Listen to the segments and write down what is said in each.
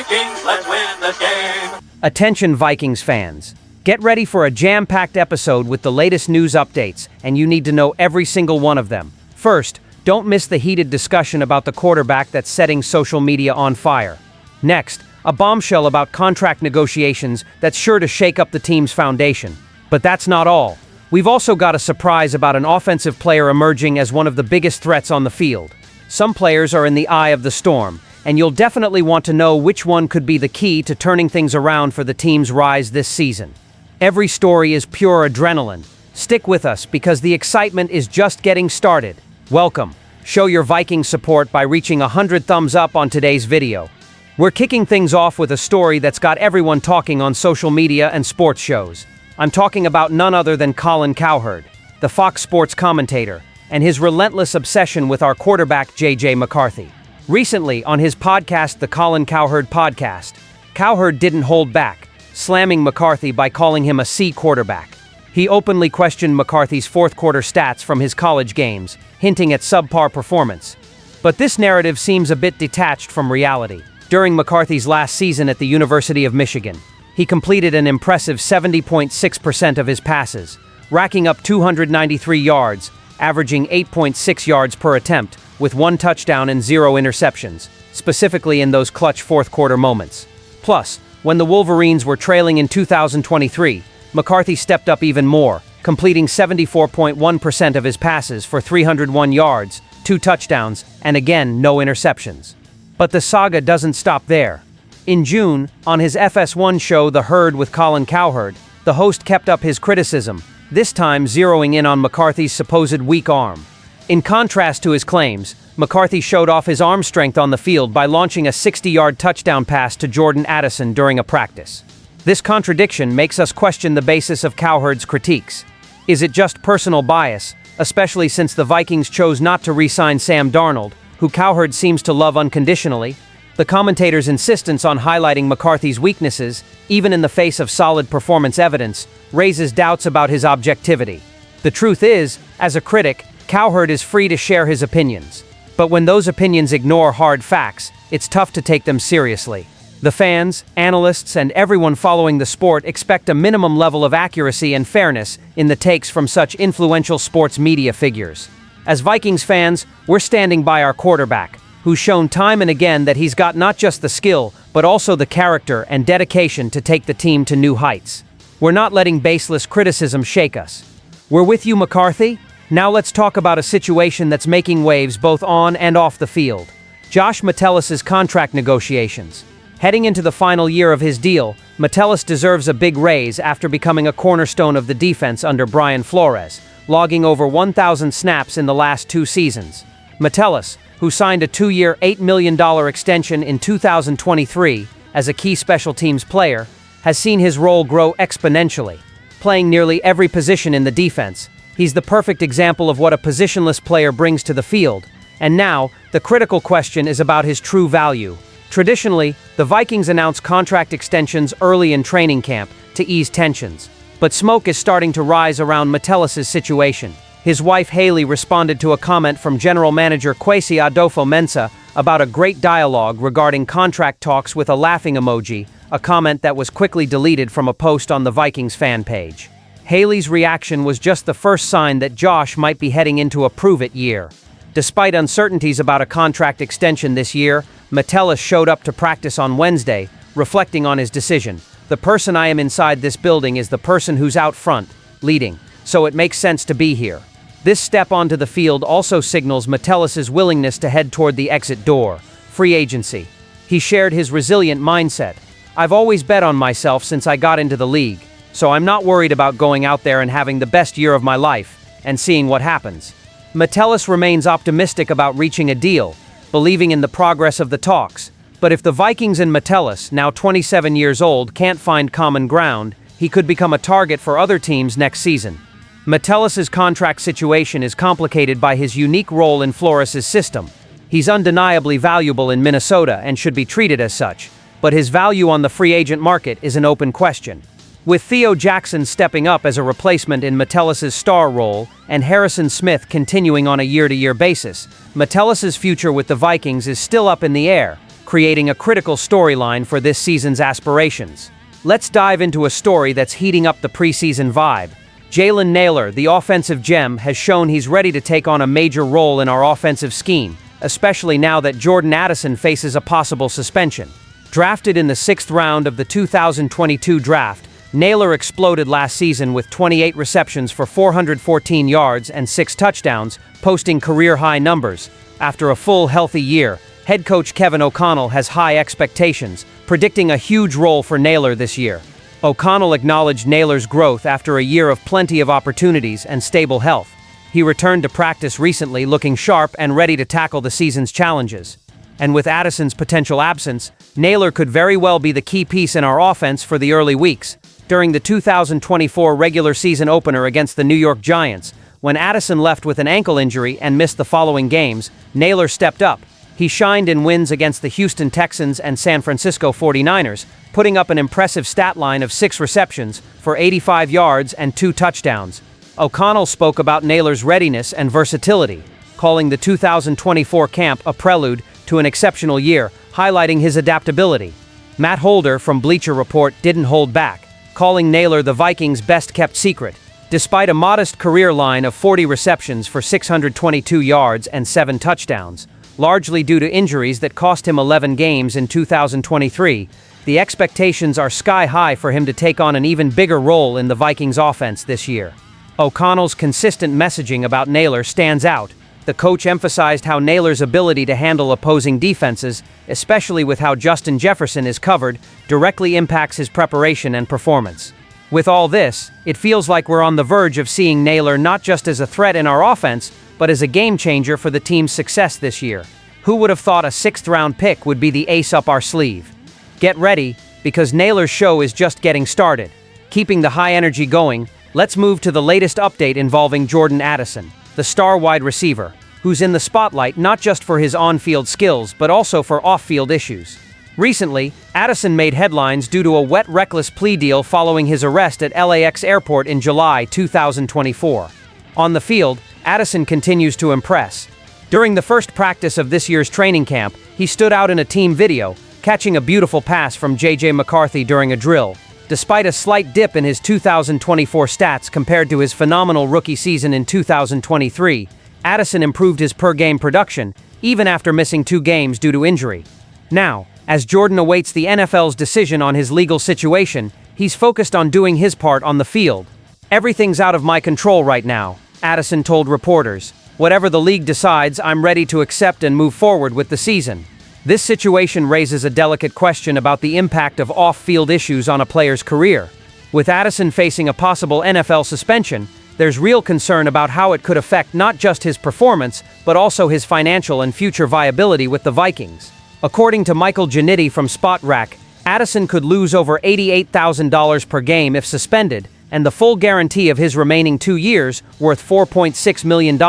Vikings, let's win the game! Attention Vikings fans. Get ready for a jam-packed episode with the latest news updates, and you need to know every single one of them. First, don't miss the heated discussion about the quarterback that's setting social media on fire. Next, a bombshell about contract negotiations that's sure to shake up the team's foundation. But that's not all. We've also got a surprise about an offensive player emerging as one of the biggest threats on the field. Some players are in the eye of the storm, and you'll definitely want to know which one could be the key to turning things around for the team's rise this season. Every story is pure adrenaline. Stick with us because the excitement is just getting started. Welcome. Show your Viking support by reaching 100 thumbs up on today's video. We're kicking things off with a story that's got everyone talking on social media and sports shows. I'm talking about none other than Colin Cowherd, the Fox Sports commentator, and his relentless obsession with our quarterback J.J. McCarthy. Recently, on his podcast, the Colin Cowherd Podcast, Cowherd didn't hold back, slamming McCarthy by calling him a C quarterback. He openly questioned McCarthy's fourth-quarter stats from his college games, hinting at subpar performance. But this narrative seems a bit detached from reality. During McCarthy's last season at the University of Michigan, he completed an impressive 70.6% of his passes, racking up 293 yards, averaging 8.6 yards per attempt, with 1 touchdown and 0 interceptions, specifically in those clutch fourth-quarter moments. Plus, when the Wolverines were trailing in 2023, McCarthy stepped up even more, completing 74.1% of his passes for 301 yards, 2 touchdowns, and again, no interceptions. But the saga doesn't stop there. In June, on his FS1 show The Herd with Colin Cowherd, the host kept up his criticism, this time zeroing in on McCarthy's supposed weak arm. In contrast to his claims, McCarthy showed off his arm strength on the field by launching a 60-yard touchdown pass to Jordan Addison during a practice. This contradiction makes us question the basis of Cowherd's critiques. Is it just personal bias, especially since the Vikings chose not to re-sign Sam Darnold, who Cowherd seems to love unconditionally? The commentator's insistence on highlighting McCarthy's weaknesses, even in the face of solid performance evidence, raises doubts about his objectivity. The truth is, as a critic, Cowherd is free to share his opinions. But when those opinions ignore hard facts, it's tough to take them seriously. The fans, analysts, and everyone following the sport expect a minimum level of accuracy and fairness in the takes from such influential sports media figures. As Vikings fans, we're standing by our quarterback, who's shown time and again that he's got not just the skill, but also the character and dedication to take the team to new heights. We're not letting baseless criticism shake us. We're with you, McCarthy. Now let's talk about a situation that's making waves both on and off the field. Josh Metellus' contract negotiations. Heading into the final year of his deal, Metellus deserves a big raise after becoming a cornerstone of the defense under Brian Flores, logging over 1,000 snaps in the last 2 seasons. Metellus, who signed a 2-year, $8 million extension in 2023 as a key special teams player, has seen his role grow exponentially. Playing nearly every position in the defense, he's the perfect example of what a positionless player brings to the field. And now, the critical question is about his true value. Traditionally, the Vikings announce contract extensions early in training camp to ease tensions. But smoke is starting to rise around Metellus' situation. His wife Haley responded to a comment from General Manager Kwesi Adolfo-Mensah about a great dialogue regarding contract talks with a laughing emoji, a comment that was quickly deleted from a post on the Vikings fan page. Haley's reaction was just the first sign that Josh might be heading into a prove-it year. Despite uncertainties about a contract extension this year, Metellus showed up to practice on Wednesday, reflecting on his decision. The person I am inside this building is the person who's out front, leading, so it makes sense to be here. This step onto the field also signals Metellus' willingness to head toward the exit door, free agency. He shared his resilient mindset. I've always bet on myself since I got into the league, so I'm not worried about going out there and having the best year of my life and seeing what happens. Metellus remains optimistic about reaching a deal, believing in the progress of the talks. But if the Vikings and Metellus, now 27 years old, can't find common ground, he could become a target for other teams next season. Metellus' contract situation is complicated by his unique role in Flores' system. He's undeniably valuable in Minnesota and should be treated as such, but his value on the free agent market is an open question. With Theo Jackson stepping up as a replacement in Metellus' star role and Harrison Smith continuing on a year-to-year basis, Metellus' future with the Vikings is still up in the air, creating a critical storyline for this season's aspirations. Let's dive into a story that's heating up the preseason vibe. Jalen Nailor, the offensive gem, has shown he's ready to take on a major role in our offensive scheme, especially now that Jordan Addison faces a possible suspension. Drafted in the 6th round of the 2022 draft, Nailor exploded last season with 28 receptions for 414 yards and 6 touchdowns, posting career-high numbers. After a full, healthy year, head coach Kevin O'Connell has high expectations, predicting a huge role for Nailor this year. O'Connell acknowledged Nailor's growth after a year of plenty of opportunities and stable health. He returned to practice recently looking sharp and ready to tackle the season's challenges. And with Addison's potential absence, Nailor could very well be the key piece in our offense for the early weeks. During the 2024 regular season opener against the New York Giants, when Addison left with an ankle injury and missed the following games, Nailor stepped up. He shined in wins against the Houston Texans and San Francisco 49ers, putting up an impressive stat line of 6 receptions for 85 yards and 2 touchdowns. O'Connell spoke about Nailor's readiness and versatility, calling the 2024 camp a prelude to an exceptional year, highlighting his adaptability. Matt Holder from Bleacher Report didn't hold back, calling Nailor the Vikings' best-kept secret. Despite a modest career line of 40 receptions for 622 yards and 7 touchdowns, largely due to injuries that cost him 11 games in 2023, the expectations are sky-high for him to take on an even bigger role in the Vikings offense this year. O'Connell's consistent messaging about Nailor stands out. The coach emphasized how Nailor's ability to handle opposing defenses, especially with how Justin Jefferson is covered, directly impacts his preparation and performance. With all this, it feels like we're on the verge of seeing Nailor not just as a threat in our offense, but as a game-changer for the team's success this year. Who would have thought a 6th-round pick would be the ace up our sleeve? Get ready, because Nailor's show is just getting started. Keeping the high energy going, let's move to the latest update involving Jordan Addison, the star wide receiver, who's in the spotlight not just for his on-field skills, but also for off-field issues. Recently, Addison made headlines due to a wet, reckless plea deal following his arrest at LAX Airport in July 2024. On the field, Addison continues to impress. During the first practice of this year's training camp, he stood out in a team video, catching a beautiful pass from J.J. McCarthy during a drill. Despite a slight dip in his 2024 stats compared to his phenomenal rookie season in 2023, Addison improved his per-game production, even after missing 2 games due to injury. Now, as Jordan awaits the NFL's decision on his legal situation, he's focused on doing his part on the field. "Everything's out of my control right now," Addison told reporters. "Whatever the league decides, I'm ready to accept and move forward with the season." This situation raises a delicate question about the impact of off-field issues on a player's career. With Addison facing a possible NFL suspension, there's real concern about how it could affect not just his performance, but also his financial and future viability with the Vikings. According to Michael Giannitti from Spotrac, Addison could lose over $88,000 per game if suspended, and the full guarantee of his remaining 2 years, worth $4.6 million,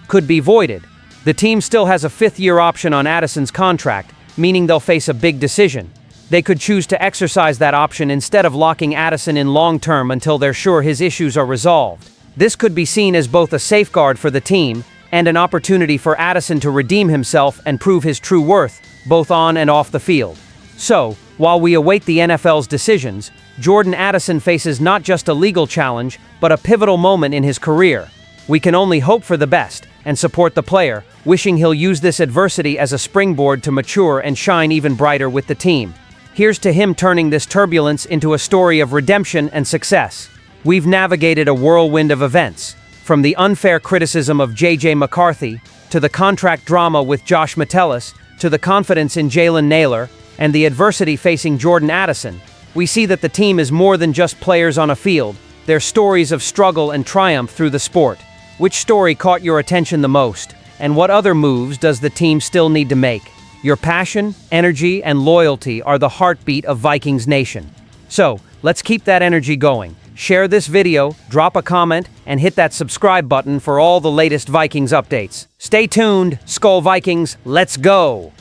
could be voided. The team still has a 5th-year option on Addison's contract, meaning they'll face a big decision. They could choose to exercise that option instead of locking Addison in long-term until they're sure his issues are resolved. This could be seen as both a safeguard for the team and an opportunity for Addison to redeem himself and prove his true worth, both on and off the field. So, while we await the NFL's decisions, Jordan Addison faces not just a legal challenge, but a pivotal moment in his career. We can only hope for the best and support the player, wishing he'll use this adversity as a springboard to mature and shine even brighter with the team. Here's to him turning this turbulence into a story of redemption and success. We've navigated a whirlwind of events, from the unfair criticism of J.J. McCarthy, to the contract drama with Josh Metellus, to the confidence in Jalen Nailor, and the adversity facing Jordan Addison. We see that the team is more than just players on a field. They're stories of struggle and triumph through the sport. Which story caught your attention the most? And what other moves does the team still need to make? Your passion, energy, and loyalty are the heartbeat of Vikings Nation. So, let's keep that energy going. Share this video, drop a comment, and hit that subscribe button for all the latest Vikings updates. Stay tuned, SKOL Vikings, let's go!